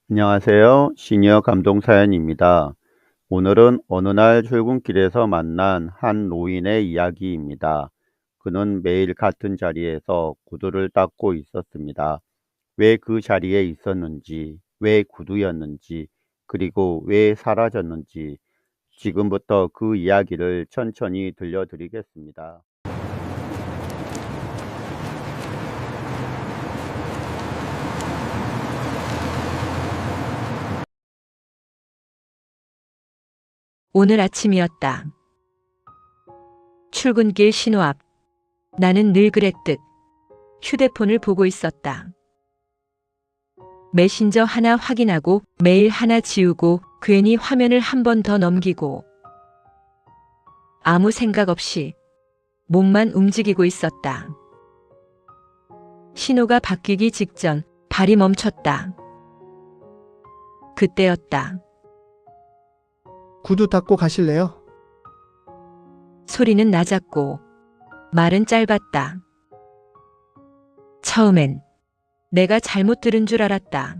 안녕하세요. 시니어 감동 사연입니다. 오늘은 어느 날 출근길에서 만난 한 노인의 이야기입니다. 그는 매일 같은 자리에서 구두를 닦고 있었습니다. 왜 그 자리에 있었는지, 왜 구두였는지, 그리고 왜 사라졌는지, 지금부터 그 이야기를 천천히 들려드리겠습니다. 오늘 아침이었다. 출근길 신호 앞. 나는 늘 그랬듯 휴대폰을 보고 있었다. 메신저 하나 확인하고 메일 하나 지우고 괜히 화면을 한 번 더 넘기고 아무 생각 없이 몸만 움직이고 있었다. 신호가 바뀌기 직전 발이 멈췄다. 그때였다. 구두 닦고 가실래요? 소리는 낮았고 말은 짧았다. 처음엔 내가 잘못 들은 줄 알았다.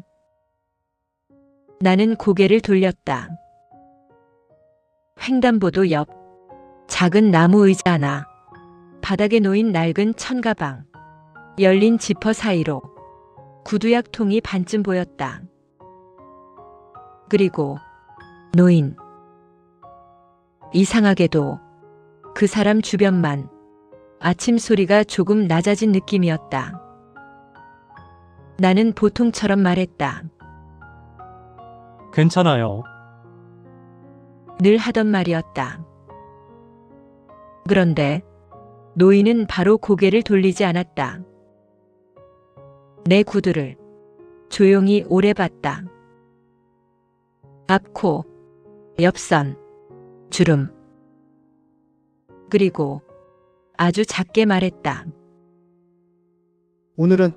나는 고개를 돌렸다. 횡단보도 옆 작은 나무 의자 하나, 바닥에 놓인 낡은 천가방, 열린 지퍼 사이로 구두약통이 반쯤 보였다. 그리고 노인. 이상하게도 그 사람 주변만 아침 소리가 조금 낮아진 느낌이었다. 나는 보통처럼 말했다. 괜찮아요. 늘 하던 말이었다. 그런데 노인은 바로 고개를 돌리지 않았다. 내 구두를 조용히 오래 봤다. 앞코, 옆선, 주름. 그리고 아주 작게 말했다. 오늘은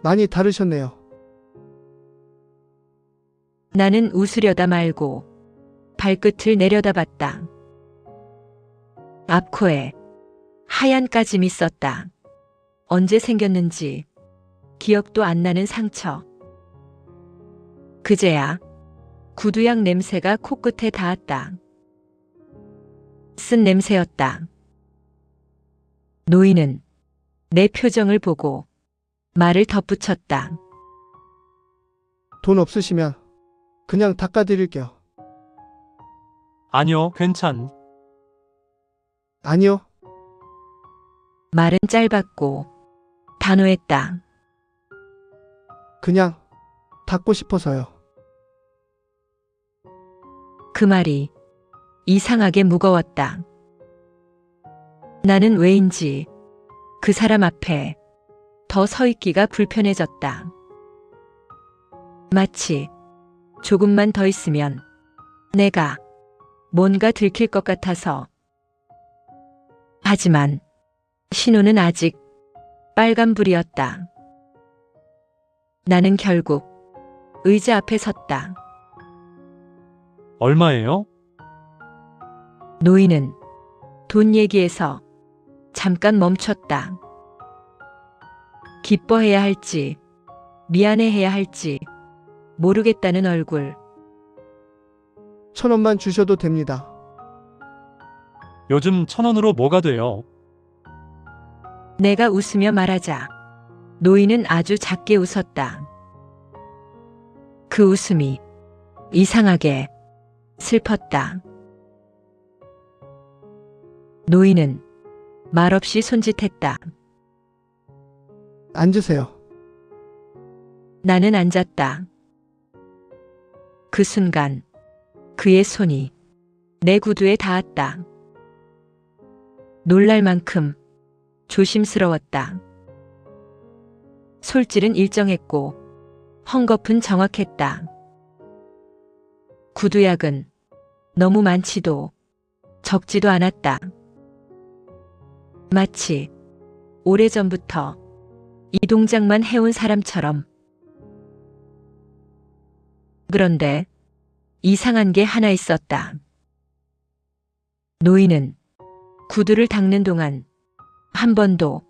많이 다르셨네요. 나는 웃으려다 말고 발끝을 내려다봤다. 앞코에 하얀 까짐이 있었다. 언제 생겼는지 기억도 안 나는 상처. 그제야 구두약 냄새가 코끝에 닿았다. 쓴 냄새였다. 노인은 내 표정을 보고 말을 덧붙였다. 돈 없으시면 그냥 닦아드릴게요. 아니요, 아니요, 말은 짧았고 단호했다. 그냥 닦고 싶어서요. 그 말이 이상하게 무거웠다. 나는 왜인지 그 사람 앞에 더 서 있기가 불편해졌다. 마치 조금만 더 있으면 내가 뭔가 들킬 것 같아서. 하지만 신호는 아직 빨간불이었다. 나는 결국 의자 앞에 섰다. 얼마예요? 노인은 돈 얘기에서 잠깐 멈췄다. 기뻐해야 할지 미안해해야 할지 모르겠다는 얼굴. 1,000원만 주셔도 됩니다. 요즘 1,000원으로 뭐가 돼요? 내가 웃으며 말하자 노인은 아주 작게 웃었다. 그 웃음이 이상하게 슬펐다. 노인은 말없이 손짓했다. 앉으세요. 나는 앉았다. 그 순간 그의 손이 내 구두에 닿았다. 놀랄 만큼 조심스러웠다. 솔질은 일정했고 헝겊은 정확했다. 구두약은 너무 많지도 적지도 않았다. 마치 오래전부터 이 동작만 해온 사람처럼. 그런데 이상한 게 하나 있었다. 노인은 구두를 닦는 동안 한 번도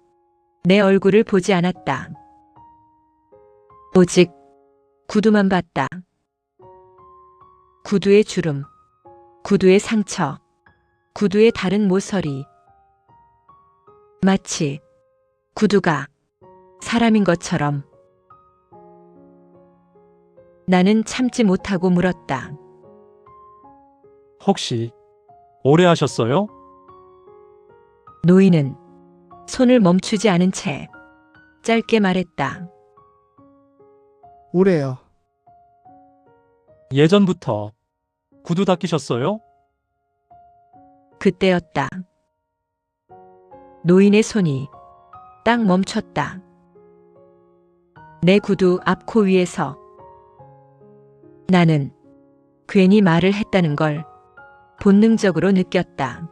내 얼굴을 보지 않았다. 오직 구두만 봤다. 구두의 주름, 구두의 상처, 구두의 다른 모서리. 마치 구두가 사람인 것처럼. 나는 참지 못하고 물었다. 혹시 오래 하셨어요? 노인은 손을 멈추지 않은 채 짧게 말했다. 오래요. 예전부터 구두 닦이셨어요? 그때였다. 노인의 손이 딱 멈췄다. 내 구두 앞코 위에서. 나는 괜히 말을 했다는 걸 본능적으로 느꼈다.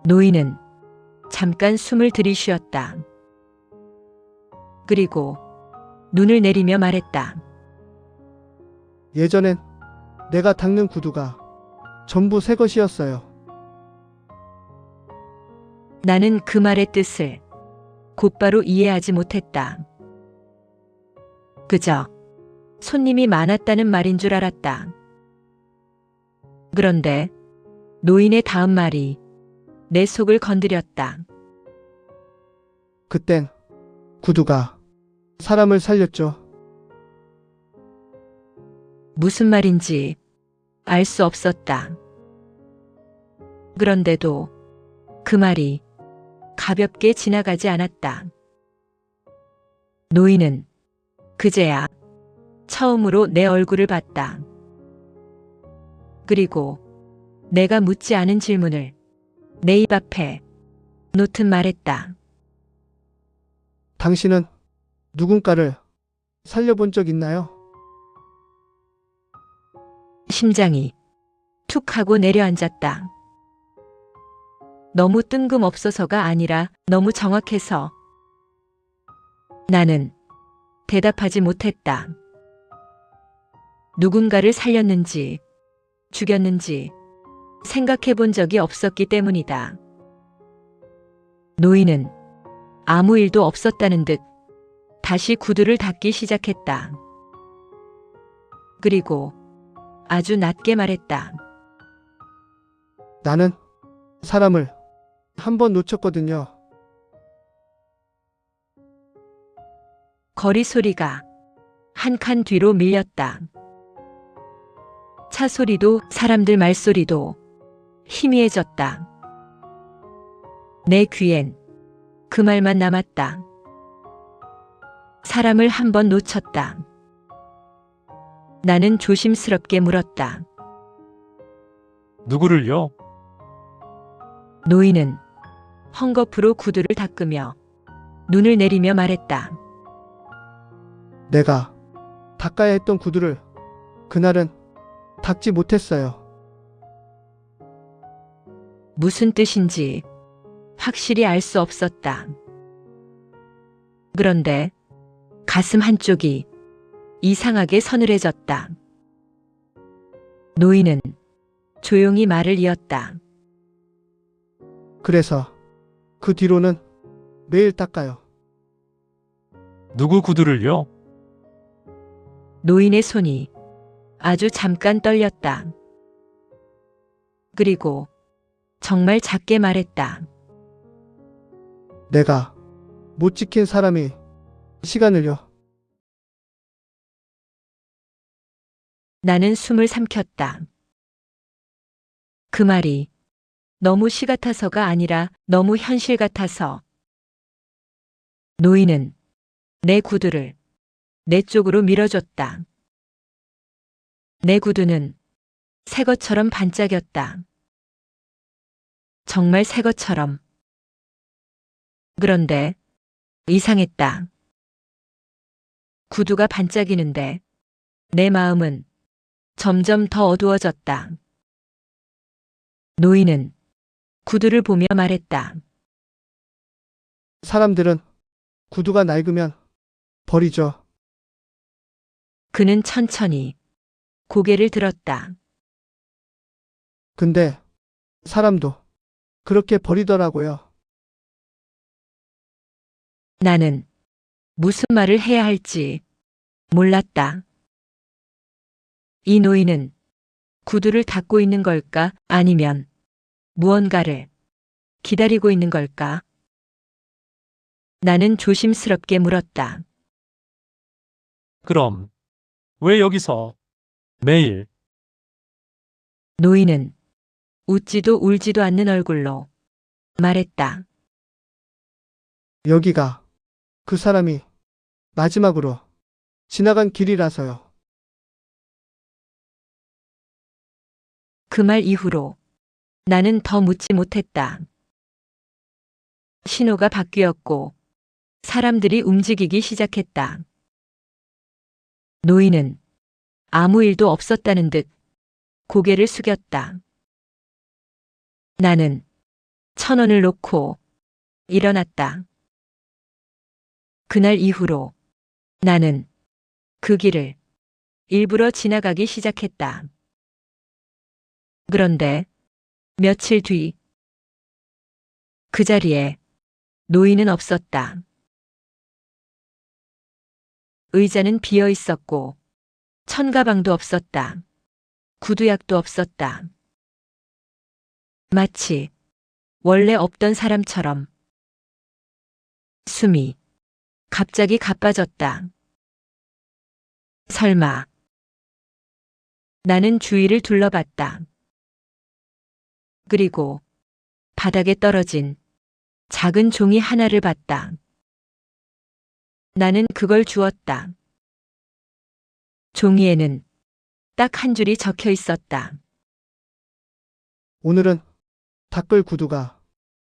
노인은 잠깐 숨을 들이쉬었다. 그리고 눈을 내리며 말했다. 예전엔 내가 닦는 구두가 전부 새 것이었어요. 나는 그 말의 뜻을 곧바로 이해하지 못했다. 그저 손님이 많았다는 말인 줄 알았다. 그런데 노인의 다음 말이 내 속을 건드렸다. 그땐 구두가 사람을 살렸죠. 무슨 말인지 알 수 없었다. 그런데도 그 말이 가볍게 지나가지 않았다. 노인은 그제야 처음으로 내 얼굴을 봤다. 그리고 내가 묻지 않은 질문을 내 입 앞에 놓듯 말했다. 당신은 누군가를 살려본 적 있나요? 심장이 툭 하고 내려앉았다. 너무 뜬금없어서가 아니라 너무 정확해서. 나는 대답하지 못했다. 누군가를 살렸는지 죽였는지 생각해 본 적이 없었기 때문이다. 노인은 아무 일도 없었다는 듯 다시 구두를 닦기 시작했다. 그리고 아주 낮게 말했다. 나는 사람을 한 번 놓쳤거든요. 거리 소리가 한 칸 뒤로 밀렸다. 차 소리도 사람들 말소리도 희미해졌다. 내 귀엔 그 말만 남았다. 사람을 한 번 놓쳤다. 나는 조심스럽게 물었다. 누구를요? 노인은 헝겊으로 구두를 닦으며 눈을 내리며 말했다. 내가 닦아야 했던 구두를 그날은 닦지 못했어요. 무슨 뜻인지 확실히 알 수 없었다. 그런데 가슴 한쪽이 이상하게 서늘해졌다. 노인은 조용히 말을 이었다. 그래서 그 뒤로는 매일 닦아요. 누구 구두를요? 노인의 손이 아주 잠깐 떨렸다. 그리고 정말 작게 말했다. 내가 못 지킨 사람이 시간을요. 나는 숨을 삼켰다. 그 말이 너무 시 같아서가 아니라 너무 현실 같아서. 노인은 내 구두를 내 쪽으로 밀어줬다. 내 구두는 새 것처럼 반짝였다. 정말 새 것처럼. 그런데 이상했다. 구두가 반짝이는데 내 마음은 점점 더 어두워졌다. 노인은 구두를 보며 말했다. 사람들은 구두가 낡으면 버리죠. 그는 천천히 고개를 들었다. 근데 사람도 그렇게 버리더라고요. 나는 무슨 말을 해야 할지 몰랐다. 이 노인은 구두를 닦고 있는 걸까? 아니면 무언가를 기다리고 있는 걸까? 나는 조심스럽게 물었다. 그럼 왜 여기서 매일? 노인은 웃지도 울지도 않는 얼굴로 말했다. 여기가 그 사람이 마지막으로 지나간 길이라서요. 그 말 이후로 나는 더 묻지 못했다. 신호가 바뀌었고 사람들이 움직이기 시작했다. 노인은 아무 일도 없었다는 듯 고개를 숙였다. 나는 1,000원을 놓고 일어났다. 그날 이후로 나는 그 길을 일부러 지나가기 시작했다. 그런데 며칠 뒤 그 자리에 노인은 없었다. 의자는 비어 있었고 천가방도 없었다. 구두약도 없었다. 마치 원래 없던 사람처럼 숨이 갑자기 가빠졌다. 설마. 나는 주위를 둘러봤다. 그리고 바닥에 떨어진 작은 종이 하나를 봤다. 나는 그걸 주었다. 종이에는 딱 한 줄이 적혀 있었다. 오늘은 닦을 구두가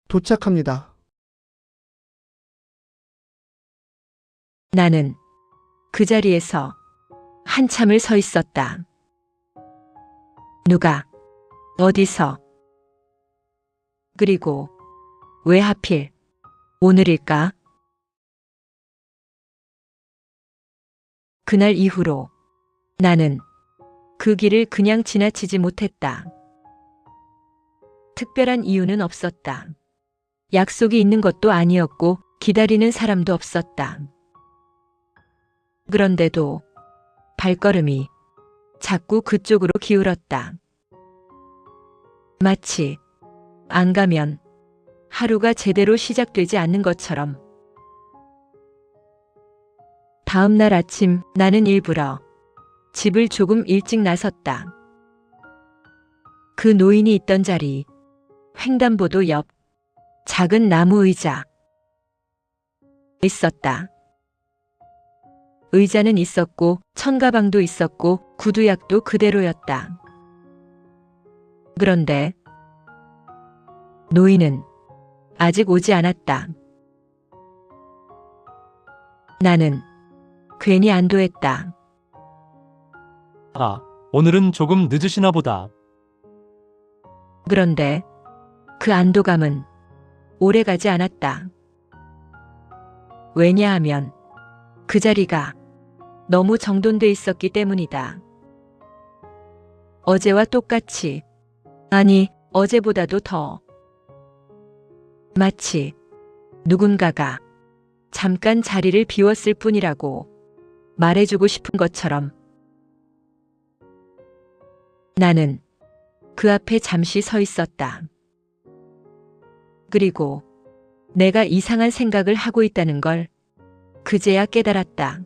도착합니다. 나는 그 자리에서 한참을 서 있었다. 누가, 어디서, 그리고 왜 하필 오늘일까? 그날 이후로 나는 그 길을 그냥 지나치지 못했다. 특별한 이유는 없었다. 약속이 있는 것도 아니었고 기다리는 사람도 없었다. 그런데도 발걸음이 자꾸 그쪽으로 기울었다. 마치 안 가면 하루가 제대로 시작되지 않는 것처럼. 다음 날 아침 나는 일부러 집을 조금 일찍 나섰다. 그 노인이 있던 자리, 횡단보도 옆 작은 나무 의자 있었다. 의자는 있었고 천가방도 있었고 구두약도 그대로였다. 그런데 노인은 아직 오지 않았다. 나는 괜히 안도했다. 아, 오늘은 조금 늦으시나 보다. 그런데 그 안도감은 오래가지 않았다. 왜냐하면 그 자리가 너무 정돈돼 있었기 때문이다. 어제와 똑같이, 아니, 어제보다도 더. 마치 누군가가 잠깐 자리를 비웠을 뿐이라고 말해주고 싶은 것처럼. 나는 그 앞에 잠시 서 있었다. 그리고 내가 이상한 생각을 하고 있다는 걸 그제야 깨달았다.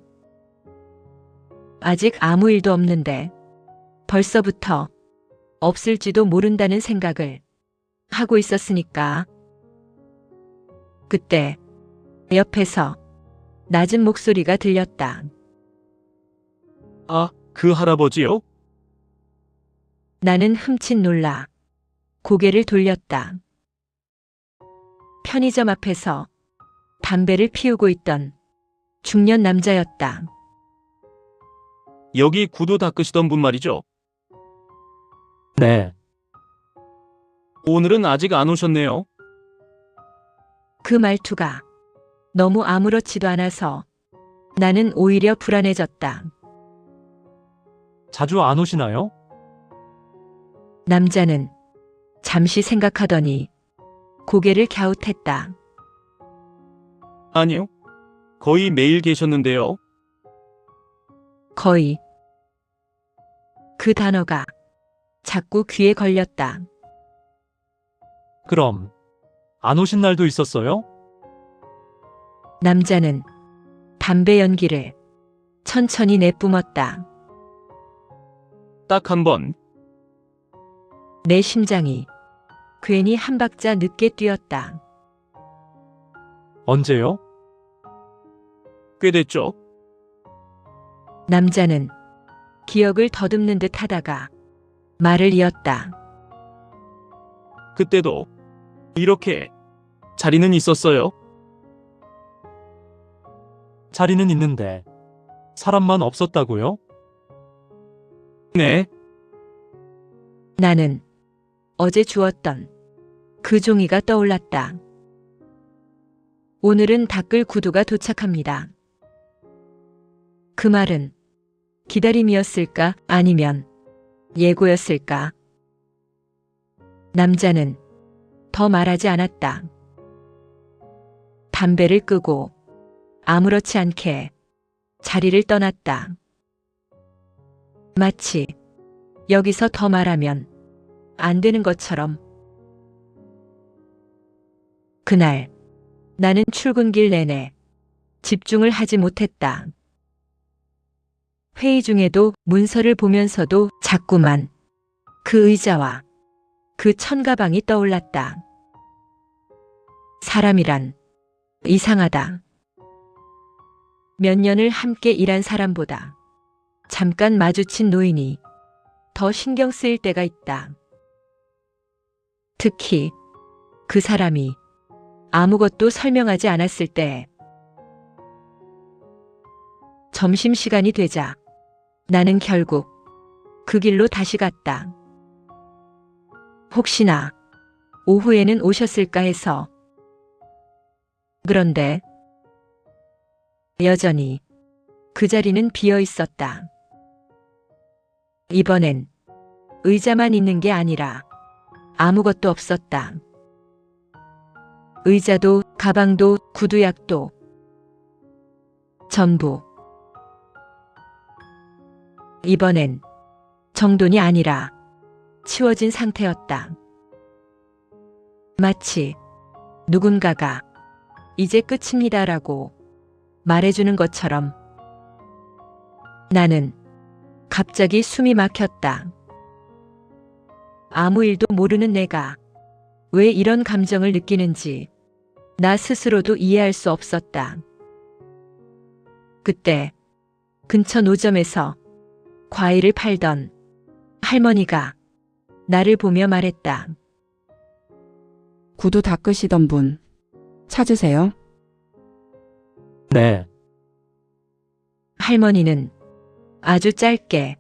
아직 아무 일도 없는데 벌써부터 없을지도 모른다는 생각을 하고 있었으니까. 그때 옆에서 낮은 목소리가 들렸다. 아, 그 할아버지요? 나는 흠칫 놀라 고개를 돌렸다. 편의점 앞에서 담배를 피우고 있던 중년 남자였다. 여기 구두 닦으시던 분 말이죠? 네, 오늘은 아직 안 오셨네요. 그 말투가 너무 아무렇지도 않아서 나는 오히려 불안해졌다. 자주 안 오시나요? 남자는 잠시 생각하더니 고개를 갸웃했다. 아니요. 거의 매일 계셨는데요. 거의. 그 단어가 자꾸 귀에 걸렸다. 그럼 안 오신 날도 있었어요? 남자는 담배 연기를 천천히 내뿜었다. 딱 한 번. 내 심장이 괜히 한 박자 늦게 뛰었다. 언제요? 꽤 됐죠? 남자는 기억을 더듬는 듯 하다가 말을 이었다. 그때도 이렇게 자리는 있었어요? 자리는 있는데 사람만 없었다고요? 네. 나는 어제 주웠던 그 종이가 떠올랐다. 오늘은 닦을 구두가 도착합니다. 그 말은 기다림이었을까 아니면 예고였을까? 남자는 더 말하지 않았다. 담배를 끄고 아무렇지 않게 자리를 떠났다. 마치 여기서 더 말하면 안 되는 것처럼. 그날 나는 출근길 내내 집중을 하지 못했다. 회의 중에도 문서를 보면서도 자꾸만 그 의자와 그 천가방이 떠올랐다. 사람이란 이상하다. 몇 년을 함께 일한 사람보다 잠깐 마주친 노인이 더 신경 쓰일 때가 있다. 특히 그 사람이 아무것도 설명하지 않았을 때. 점심시간이 되자 나는 결국 그 길로 다시 갔다. 혹시나 오후에는 오셨을까 해서. 그런데 여전히 그 자리는 비어 있었다. 이번엔 의자만 있는 게 아니라 아무것도 없었다. 의자도 가방도 구두약도 전부. 이번엔 정돈이 아니라 치워진 상태였다. 마치 누군가가 이제 끝입니다라고 말해주는 것처럼. 나는 갑자기 숨이 막혔다. 아무 일도 모르는 내가 왜 이런 감정을 느끼는지 나 스스로도 이해할 수 없었다. 그때 근처 노점에서 과일을 팔던 할머니가 나를 보며 말했다. 구두 닦으시던 분 찾으세요? 네. 할머니는 아주 짧게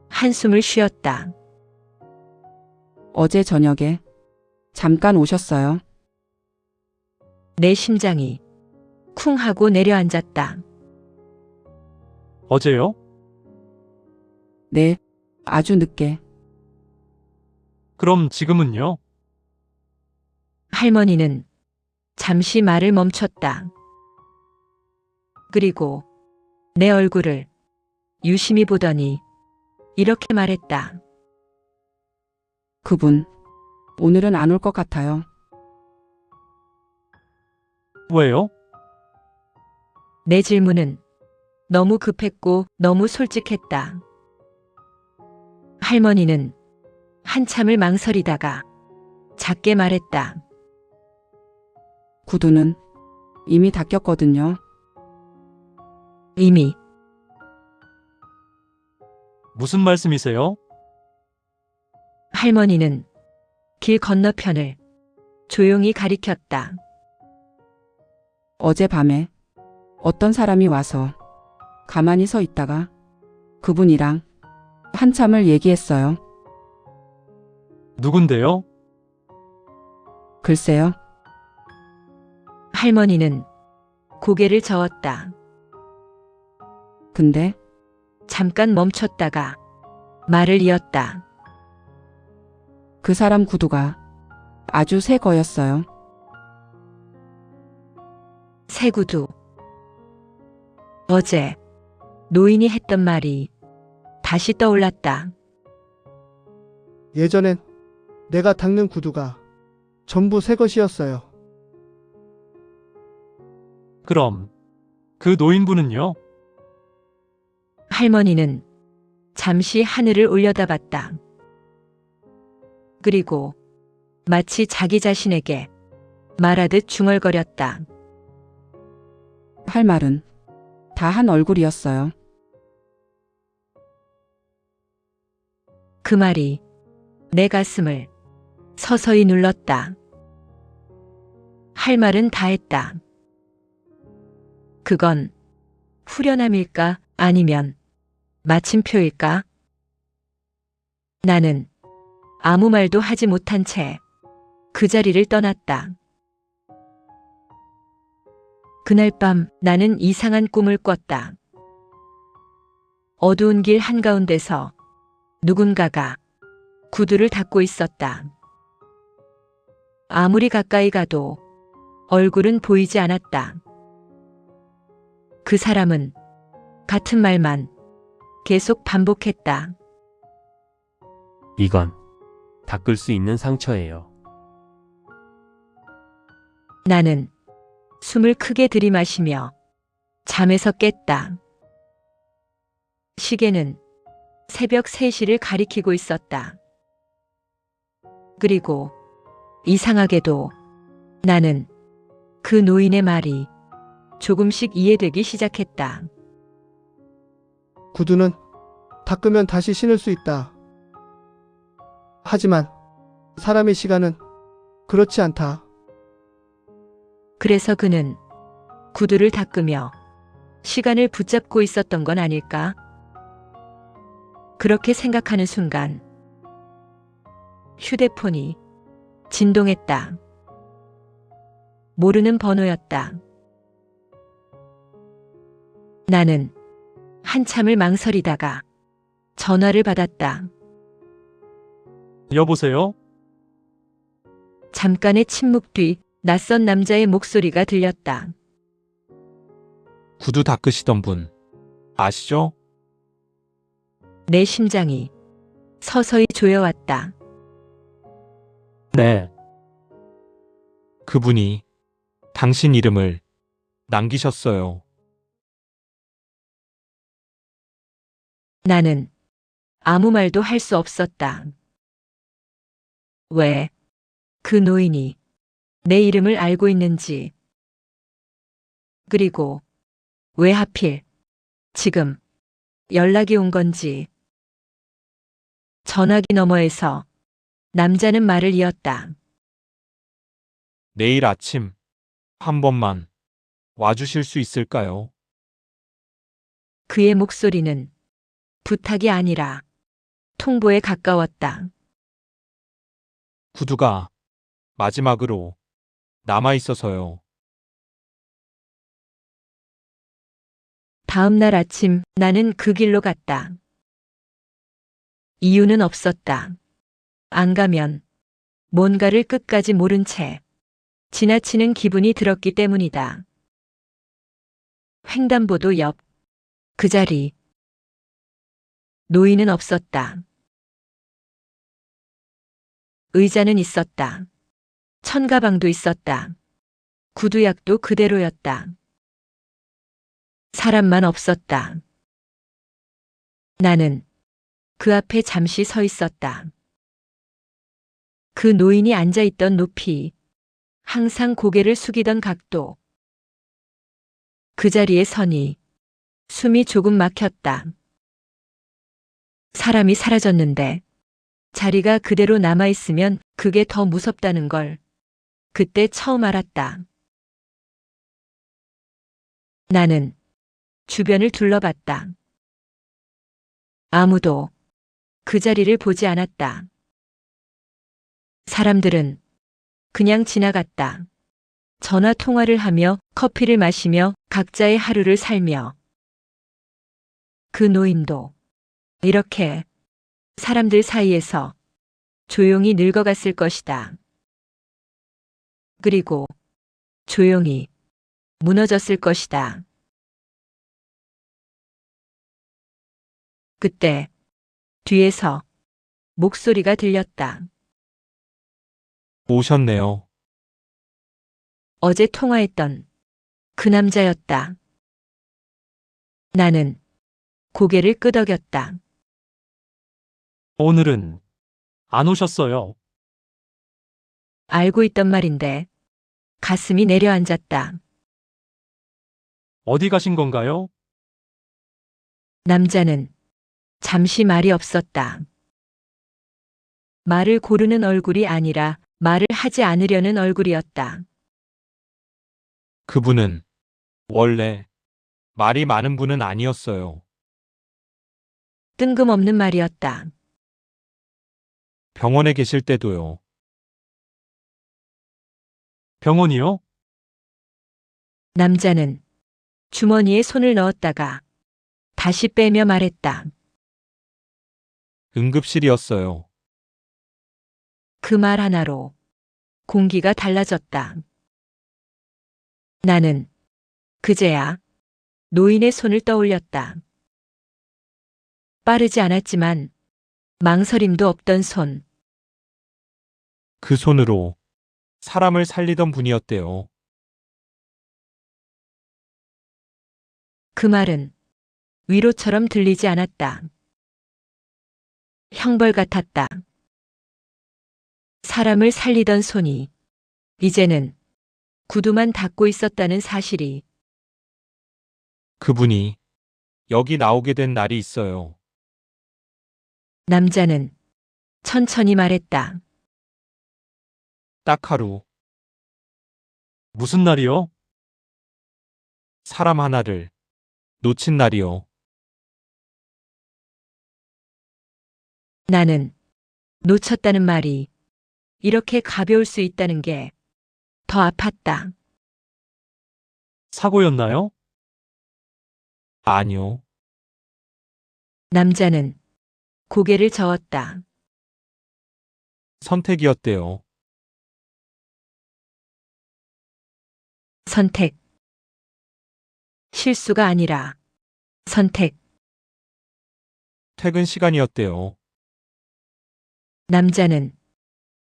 한숨을 쉬었다. 어제 저녁에 잠깐 오셨어요? 내 심장이 쿵 하고 내려앉았다. 어제요? 네, 아주 늦게. 그럼 지금은요? 할머니는 잠시 말을 멈췄다. 그리고 내 얼굴을 유심히 보더니 이렇게 말했다. 그분 오늘은 안 올 것 같아요. 왜요? 내 질문은 너무 급했고 너무 솔직했다. 할머니는 한참을 망설이다가 작게 말했다. 구두는 이미 닦였거든요. 이미. 무슨 말씀이세요? 할머니는 길 건너편을 조용히 가리켰다. 어젯밤에 어떤 사람이 와서 가만히 서 있다가 그분이랑 한참을 얘기했어요. 누군데요? 글쎄요. 할머니는 고개를 저었다. 근데 잠깐 멈췄다가 말을 이었다. 그 사람 구두가 아주 새 거였어요. 새 구두. 어제 노인이 했던 말이 다시 떠올랐다. 예전엔 내가 닦는 구두가 전부 새 것이었어요. 그럼 그 노인분은요? 할머니는 잠시 하늘을 올려다봤다. 그리고 마치 자기 자신에게 말하듯 중얼거렸다. 할 말은 다 한 얼굴이었어요. 그 말이 내 가슴을 서서히 눌렀다. 할 말은 다 했다. 그건 후련함일까 아니면 마침표일까? 나는 아무 말도 하지 못한 채 그 자리를 떠났다. 그날 밤 나는 이상한 꿈을 꿨다. 어두운 길 한가운데서 누군가가 구두를 닦고 있었다. 아무리 가까이 가도 얼굴은 보이지 않았다. 그 사람은 같은 말만 계속 반복했다. 이건 닦을 수 있는 상처예요. 나는 숨을 크게 들이마시며 잠에서 깼다. 시계는 새벽 3시를 가리키고 있었다. 그리고 이상하게도 나는 그 노인의 말이 조금씩 이해되기 시작했다. 구두는 닦으면 다시 신을 수 있다. 하지만 사람의 시간은 그렇지 않다. 그래서 그는 구두를 닦으며 시간을 붙잡고 있었던 건 아닐까? 그렇게 생각하는 순간 휴대폰이 진동했다. 모르는 번호였다. 나는 한참을 망설이다가 전화를 받았다. 여보세요? 잠깐의 침묵 뒤 낯선 남자의 목소리가 들렸다. 구두 닦으시던 분 아시죠? 내 심장이 서서히 조여왔다. 네. 그분이 당신 이름을 남기셨어요. 나는 아무 말도 할 수 없었다. 왜 그 노인이 내 이름을 알고 있는지, 그리고 왜 하필 지금 연락이 온 건지. 전화기 너머에서 남자는 말을 이었다. 내일 아침 한 번만 와주실 수 있을까요? 그의 목소리는 부탁이 아니라 통보에 가까웠다. 구두가 마지막으로 남아 있어서요. 다음 날 아침 나는 그 길로 갔다. 이유는 없었다. 안 가면 뭔가를 끝까지 모른 채 지나치는 기분이 들었기 때문이다. 횡단보도 옆 그 자리. 노인은 없었다. 의자는 있었다. 천가방도 있었다. 구두약도 그대로였다. 사람만 없었다. 나는 그 앞에 잠시 서 있었다. 그 노인이 앉아있던 높이, 항상 고개를 숙이던 각도. 그 자리에 서니 숨이 조금 막혔다. 사람이 사라졌는데 자리가 그대로 남아있으면 그게 더 무섭다는 걸 그때 처음 알았다. 나는 주변을 둘러봤다. 아무도 그 자리를 보지 않았다. 사람들은 그냥 지나갔다. 전화 통화를 하며 커피를 마시며 각자의 하루를 살며. 그 노인도 이렇게 사람들 사이에서 조용히 늙어갔을 것이다. 그리고 조용히 무너졌을 것이다. 그때 뒤에서 목소리가 들렸다. 오셨네요. 어제 통화했던 그 남자였다. 나는 고개를 끄덕였다. 오늘은 안 오셨어요. 알고 있던 말인데 가슴이 내려앉았다. 어디 가신 건가요? 남자는 잠시 말이 없었다. 말을 고르는 얼굴이 아니라 말을 하지 않으려는 얼굴이었다. 그분은 원래 말이 많은 분은 아니었어요. 뜬금없는 말이었다. 병원에 계실 때도요. 병원이요? 남자는 주머니에 손을 넣었다가 다시 빼며 말했다. 응급실이었어요. 그 말 하나로 공기가 달라졌다. 나는 그제야 노인의 손을 떠올렸다. 빠르지 않았지만 망설임도 없던 손. 그 손으로 사람을 살리던 분이었대요. 그 말은 위로처럼 들리지 않았다. 형벌 같았다. 사람을 살리던 손이 이제는 구두만 닦고 있었다는 사실이. 그분이 여기 나오게 된 날이 있어요. 남자는 천천히 말했다. 딱 하루 무슨 날이요? 사람 하나를 놓친 날이요. 나는 놓쳤다는 말이 이렇게 가벼울 수 있다는 게 더 아팠다. 사고였나요? 아니요. 남자는 고개를 저었다. 선택이었대요. 선택. 실수가 아니라 선택. 퇴근 시간이었대요. 남자는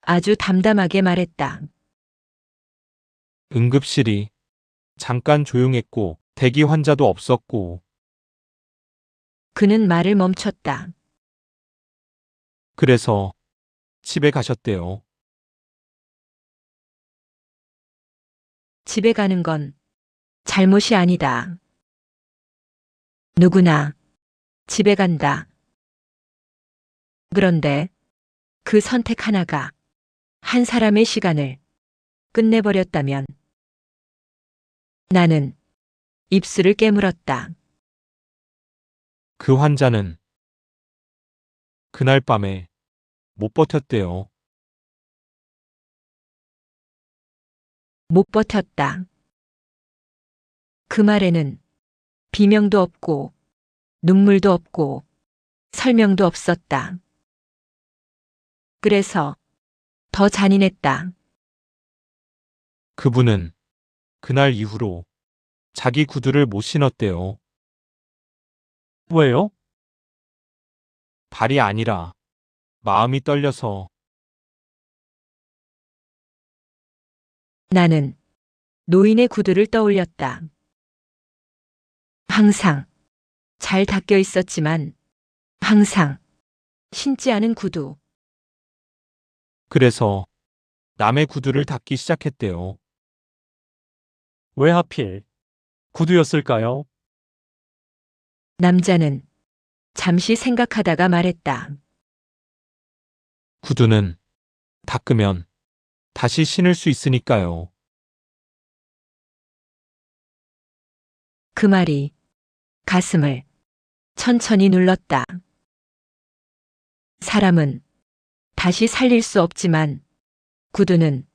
아주 담담하게 말했다. 응급실이 잠깐 조용했고 대기 환자도 없었고 그는 말을 멈췄다. 그래서 집에 가셨대요. 집에 가는 건 잘못이 아니다. 누구나 집에 간다. 그런데 그 선택 하나가 한 사람의 시간을 끝내버렸다면 나는 입술을 깨물었다. 그 환자는 그날 밤에 못 버텼대요. 못 버텼다. 그 말에는 비명도 없고 눈물도 없고 설명도 없었다. 그래서 더 잔인했다. 그분은 그날 이후로 자기 구두를 못 신었대요. 왜요? 발이 아니라 마음이 떨려서. 나는 노인의 구두를 떠올렸다. 항상 잘 닦여 있었지만 항상 신지 않은 구두. 그래서 남의 구두를 닦기 시작했대요. 왜 하필 구두였을까요? 남자는 잠시 생각하다가 말했다. 구두는 닦으면 다시 신을 수 있으니까요. 그 말이 가슴을 천천히 눌렀다. 사람은 다시 살릴 수 없지만 구두는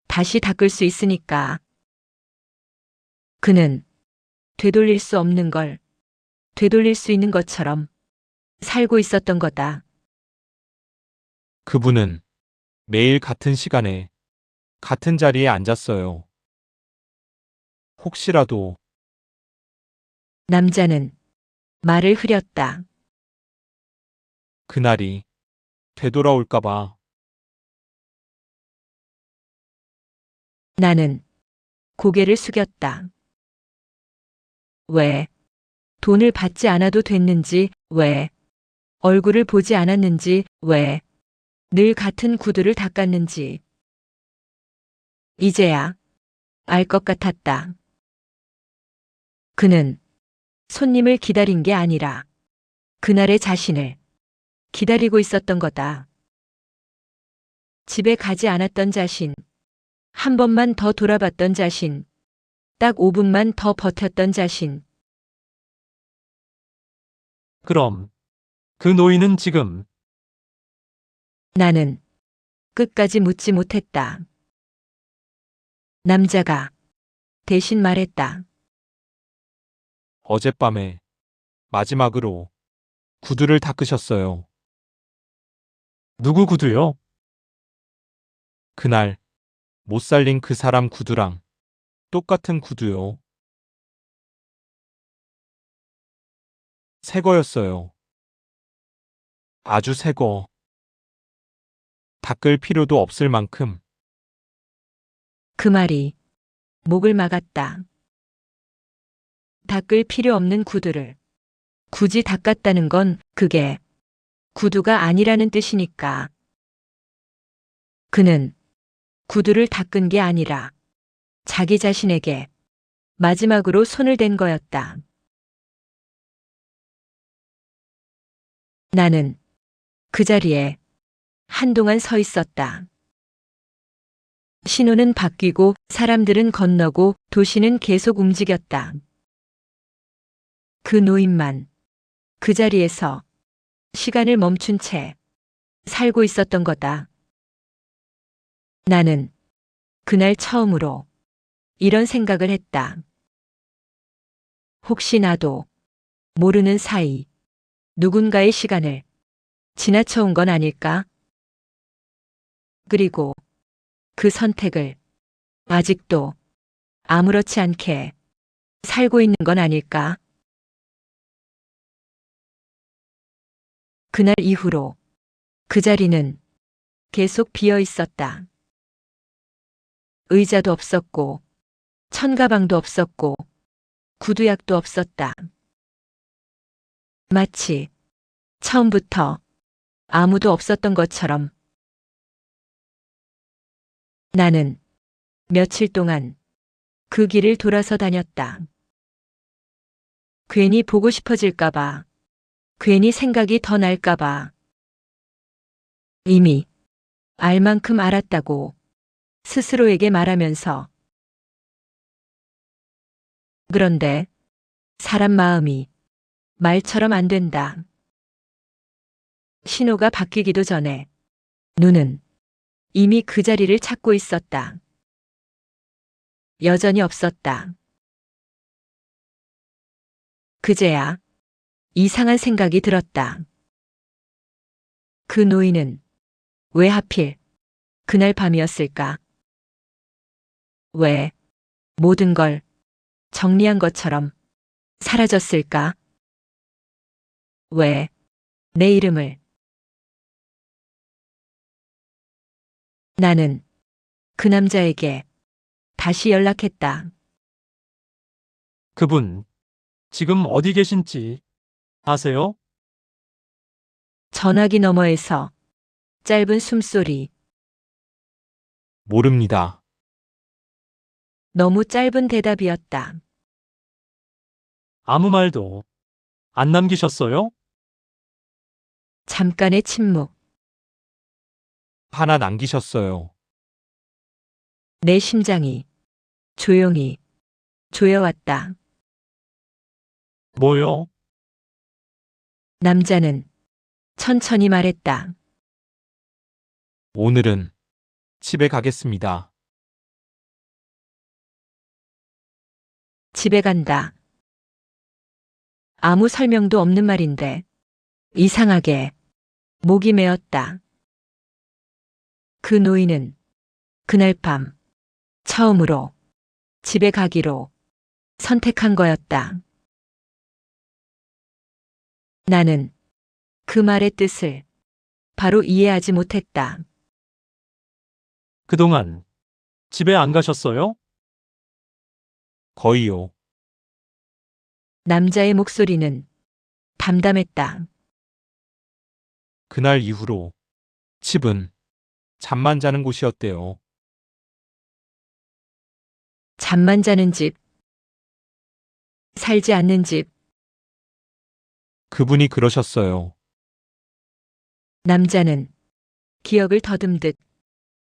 다시 닦을 수 있으니까. 그는 되돌릴 수 없는 걸 되돌릴 수 있는 것처럼 살고 있었던 거다. 그분은 매일 같은 시간에 같은 자리에 앉았어요. 혹시라도. 남자는 말을 흐렸다. 그날이 되돌아올까봐. 나는 고개를 숙였다. 왜? 돈을 받지 않아도 됐는지, 왜? 얼굴을 보지 않았는지, 왜? 늘 같은 구두를 닦았는지. 이제야 알 것 같았다. 그는 손님을 기다린 게 아니라 그날의 자신을 기다리고 있었던 거다. 집에 가지 않았던 자신, 한 번만 더 돌아봤던 자신, 딱 5분만 더 버텼던 자신. 그럼 그 노인은 지금 나는 끝까지 묻지 못했다. 남자가 대신 말했다. 어젯밤에 마지막으로 구두를 닦으셨어요. 누구 구두요? 그날 못 살린 그 사람 구두랑 똑같은 구두요. 새 거였어요. 아주 새 거. 닦을 필요도 없을 만큼. 그 말이 목을 막았다. 닦을 필요 없는 구두를 굳이 닦았다는 건 그게 구두가 아니라는 뜻이니까. 그는 구두를 닦은 게 아니라 자기 자신에게 마지막으로 손을 댄 거였다. 나는 그 자리에 한동안 서 있었다. 신호는 바뀌고 사람들은 건너고 도시는 계속 움직였다. 그 노인만 그 자리에서 시간을 멈춘 채 살고 있었던 거다. 나는 그날 처음으로 이런 생각을 했다. 혹시 나도 모르는 사이 누군가의 시간을 지나쳐온 건 아닐까? 그리고 그 선택을 아직도 아무렇지 않게 살고 있는 건 아닐까? 그날 이후로 그 자리는 계속 비어 있었다. 의자도 없었고, 천가방도 없었고, 구두약도 없었다. 마치 처음부터 아무도 없었던 것처럼. 나는 며칠 동안 그 길을 돌아서 다녔다. 괜히 보고 싶어질까봐, 괜히 생각이 더 날까봐. 이미 알 만큼 알았다고 스스로에게 말하면서. 그런데 사람 마음이 말처럼 안 된다. 신호가 바뀌기도 전에 눈은 이미 그 자리를 찾고 있었다. 여전히 없었다. 그제야 이상한 생각이 들었다. 그 노인은 왜 하필 그날 밤이었을까? 왜 모든 걸 정리한 것처럼 사라졌을까? 왜 내 이름을. 나는 그 남자에게 다시 연락했다. 그분 지금 어디 계신지 아세요? 전화기 너머에서 짧은 숨소리. 모릅니다. 너무 짧은 대답이었다. 아무 말도 안 남기셨어요? 잠깐의 침묵. 하나 남기셨어요. 내 심장이 조용히 조여왔다. 뭐요? 남자는 천천히 말했다. 오늘은 집에 가겠습니다. 집에 간다. 아무 설명도 없는 말인데 이상하게 목이 메었다. 그 노인은 그날 밤 처음으로 집에 가기로 선택한 거였다. 나는 그 말의 뜻을 바로 이해하지 못했다. 그동안 집에 안 가셨어요? 거의요. 남자의 목소리는 담담했다. 그날 이후로 집은 잠만 자는 곳이었대요. 잠만 자는 집, 살지 않는 집. 그분이 그러셨어요. 남자는 기억을 더듬듯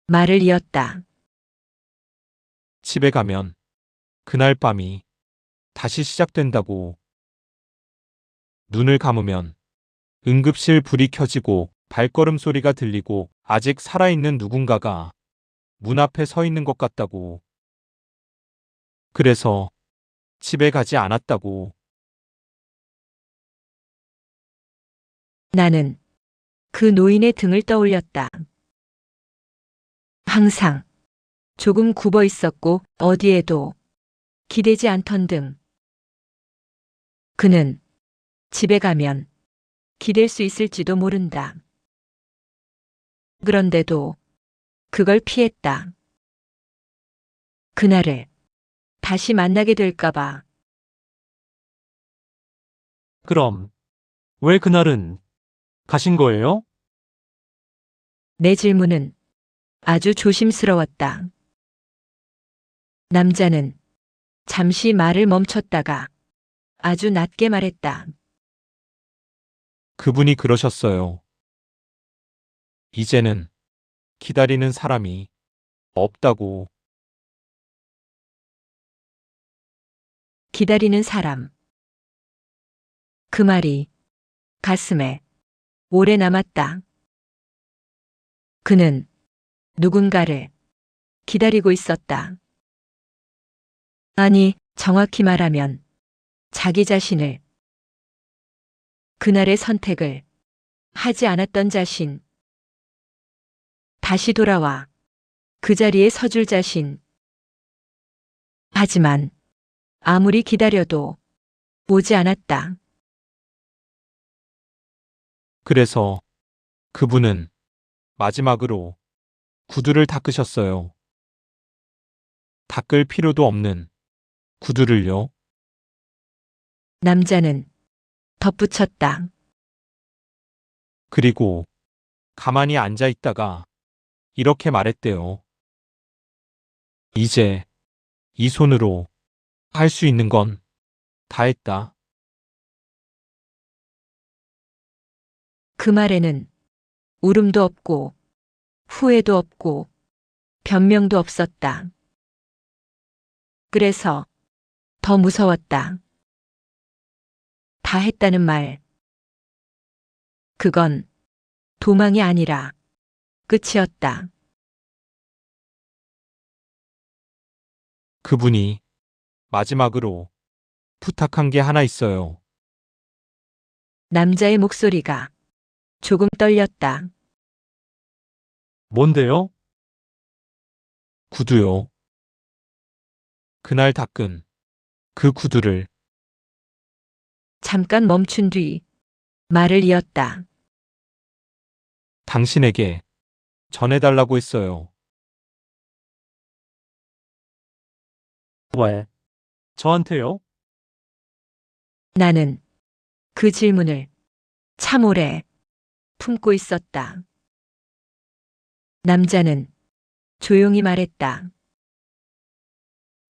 말을 이었다. 집에 가면 그날 밤이 다시 시작된다고. 눈을 감으면 응급실 불이 켜지고 발걸음 소리가 들리고 아직 살아있는 누군가가 문 앞에 서 있는 것 같다고. 그래서 집에 가지 않았다고. 나는 그 노인의 등을 떠올렸다. 항상 조금 굽어 있었고 어디에도 기대지 않던 등. 그는 집에 가면 기댈 수 있을지도 모른다. 그런데도 그걸 피했다. 그날을 다시 만나게 될까봐. 그럼 왜 그날은 가신 거예요? 내 질문은 아주 조심스러웠다. 남자는 잠시 말을 멈췄다가 아주 낮게 말했다. 그분이 그러셨어요. 이제는 기다리는 사람이 없다고. 기다리는 사람. 그 말이 가슴에 오래 남았다. 그는 누군가를 기다리고 있었다. 아니, 정확히 말하면 자기 자신을, 그날의 선택을 하지 않았던 자신, 다시 돌아와 그 자리에 서줄 자신. 하지만 아무리 기다려도 오지 않았다. 그래서 그분은 마지막으로 구두를 닦으셨어요. 닦을 필요도 없는 구두를요. 남자는 덧붙였다. 그리고 가만히 앉아 있다가 이렇게 말했대요. 이제 이 손으로 할 수 있는 건 다 했다. 그 말에는 울음도 없고 후회도 없고 변명도 없었다. 그래서 더 무서웠다. 다 했다는 말. 그건 도망이 아니라 끝이었다. 그분이 마지막으로 부탁한 게 하나 있어요. 남자의 목소리가 조금 떨렸다. 뭔데요? 구두요. 그날 닦은 그 구두를. 잠깐 멈춘 뒤 말을 이었다. 당신에게 전해달라고 했어요. 왜? 저한테요? 나는 그 질문을 참 오래 품고 있었다. 남자는 조용히 말했다.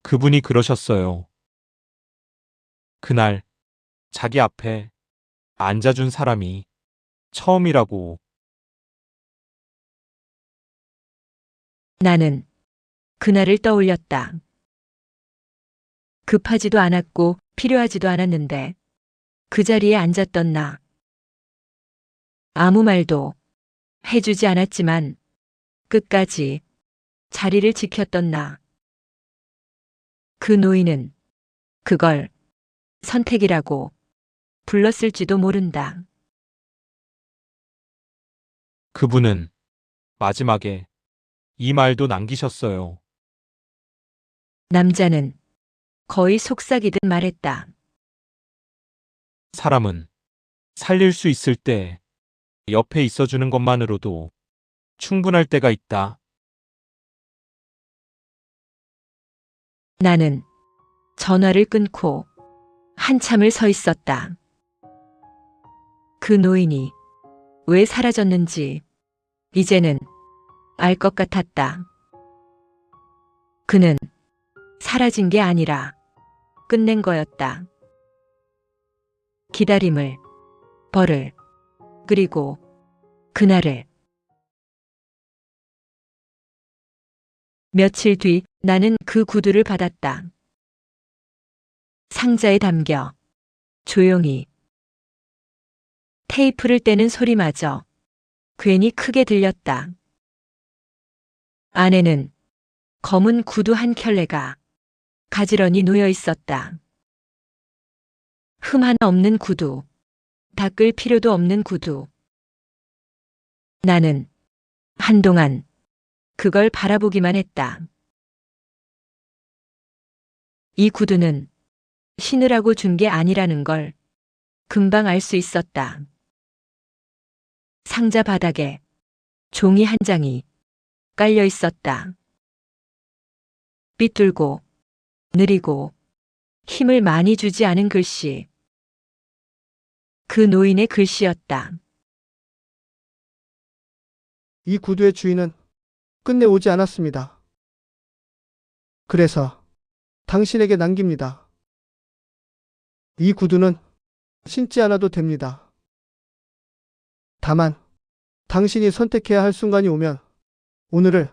그분이 그러셨어요. 그날 자기 앞에 앉아준 사람이 처음이라고. 나는 그날을 떠올렸다. 급하지도 않았고 필요하지도 않았는데 그 자리에 앉았던 나. 아무 말도 해주지 않았지만 끝까지 자리를 지켰던 나. 그 노인은 그걸 선택이라고 불렀을지도 모른다. 그분은 마지막에 이 말도 남기셨어요. 남자는 거의 속삭이듯 말했다. 사람은 살릴 수 있을 때 옆에 있어주는 것만으로도 충분할 때가 있다. 나는 전화를 끊고 한참을 서 있었다. 그 노인이 왜 사라졌는지 이제는 알 것 같았다. 그는 사라진 게 아니라 끝낸 거였다. 기다림을, 벌을, 그리고 그날을. 며칠 뒤 나는 그 구두를 받았다. 상자에 담겨 조용히. 테이프를 떼는 소리마저 괜히 크게 들렸다. 안에는 검은 구두 한 켤레가 가지런히 놓여 있었다. 흠 하나 없는 구두, 닦을 필요도 없는 구두. 나는 한동안 그걸 바라보기만 했다. 이 구두는 신으라고 준 게 아니라는 걸 금방 알 수 있었다. 상자 바닥에 종이 한 장이 깔려 있었다. 삐뚤고 느리고 힘을 많이 주지 않은 글씨. 그 노인의 글씨였다. 이 구두의 주인은 끝내 오지 않았습니다. 그래서 당신에게 남깁니다. 이 구두는 신지 않아도 됩니다. 다만 당신이 선택해야 할 순간이 오면 오늘을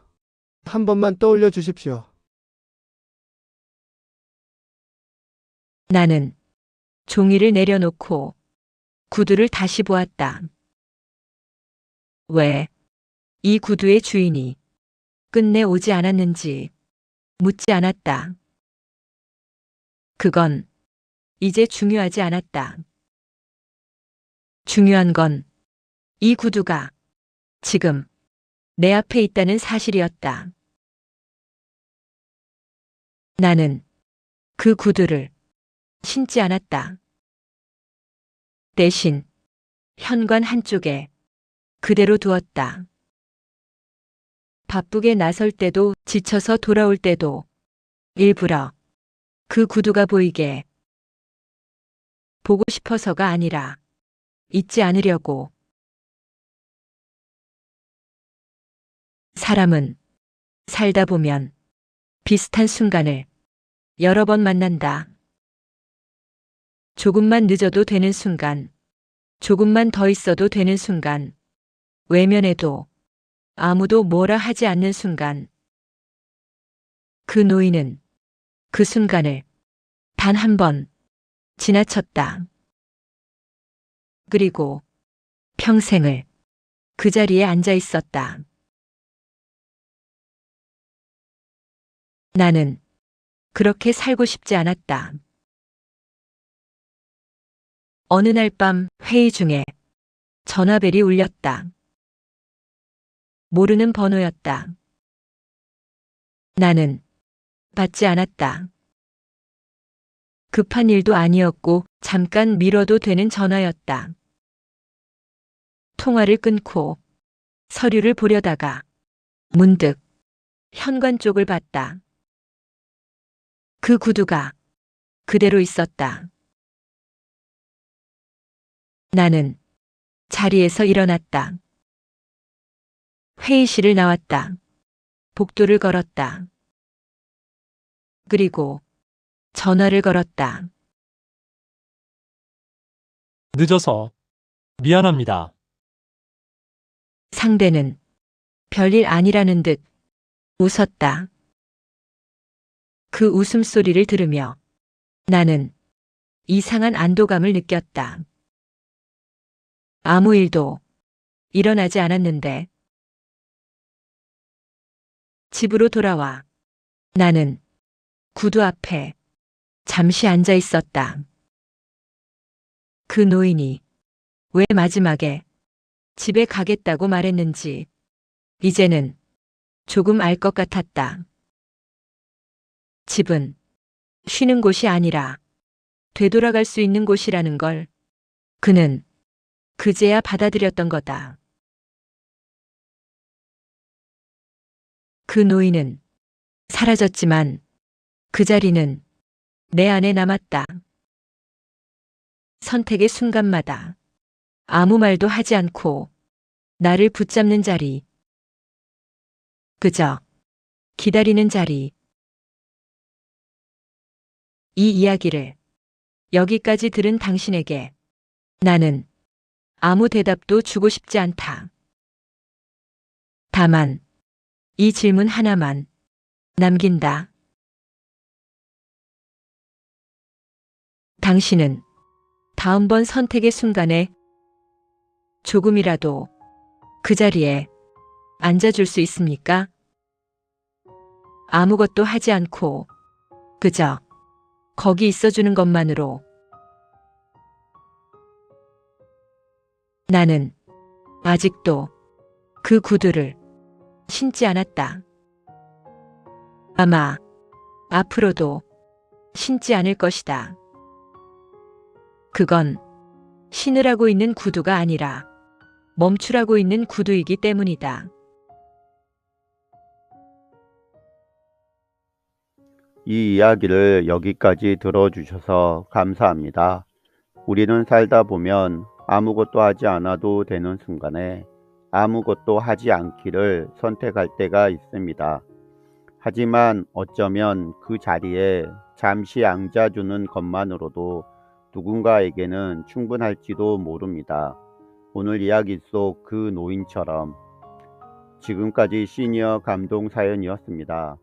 한 번만 떠올려 주십시오. 나는 종이를 내려놓고 구두를 다시 보았다. 왜 이 구두의 주인이 끝내 오지 않았는지 묻지 않았다. 그건 이제 중요하지 않았다. 중요한 건 이 구두가 지금 내 앞에 있다는 사실이었다. 나는 그 구두를 신지 않았다. 대신 현관 한쪽에 그대로 두었다. 바쁘게 나설 때도 지쳐서 돌아올 때도 일부러 그 구두가 보이게. 보고 싶어서가 아니라 잊지 않으려고. 사람은 살다 보면 비슷한 순간을 여러 번 만난다. 조금만 늦어도 되는 순간, 조금만 더 있어도 되는 순간, 외면해도 아무도 뭐라 하지 않는 순간. 그 노인은 그 순간을 단 한 번 지나쳤다. 그리고 평생을 그 자리에 앉아 있었다. 나는 그렇게 살고 싶지 않았다. 어느 날 밤 회의 중에 전화벨이 울렸다. 모르는 번호였다. 나는 받지 않았다. 급한 일도 아니었고 잠깐 미뤄도 되는 전화였다. 통화를 끊고 서류를 보려다가 문득 현관 쪽을 봤다. 그 구두가 그대로 있었다. 나는 자리에서 일어났다. 회의실을 나왔다. 복도를 걸었다. 그리고 전화를 걸었다. 늦어서 미안합니다. 상대는 별일 아니라는 듯 웃었다. 그 웃음소리를 들으며 나는 이상한 안도감을 느꼈다. 아무 일도 일어나지 않았는데. 집으로 돌아와 나는 구두 앞에 잠시 앉아 있었다. 그 노인이 왜 마지막에 집에 가겠다고 말했는지 이제는 조금 알 것 같았다. 집은 쉬는 곳이 아니라 되돌아갈 수 있는 곳이라는 걸 그는 그제야 받아들였던 거다. 그 노인은 사라졌지만 그 자리는 내 안에 남았다. 선택의 순간마다 아무 말도 하지 않고 나를 붙잡는 자리. 그저 기다리는 자리. 이 이야기를 여기까지 들은 당신에게 나는 아무 대답도 주고 싶지 않다. 다만 이 질문 하나만 남긴다. 당신은 다음번 선택의 순간에 조금이라도 그 자리에 앉아줄 수 있습니까? 아무것도 하지 않고 그저 거기 있어주는 것만으로 나는 아직도 그 구두를 신지 않았다. 아마 앞으로도 신지 않을 것이다. 그건 신으라고 있는 구두가 아니라 멈추라고 있는 구두이기 때문이다. 이 이야기를 여기까지 들어주셔서 감사합니다. 우리는 살다 보면 아무것도 하지 않아도 되는 순간에 아무것도 하지 않기를 선택할 때가 있습니다. 하지만 어쩌면 그 자리에 잠시 앉아주는 것만으로도 누군가에게는 충분할지도 모릅니다. 오늘 이야기 속 그 노인처럼. 지금까지 시니어 감동 사연이었습니다.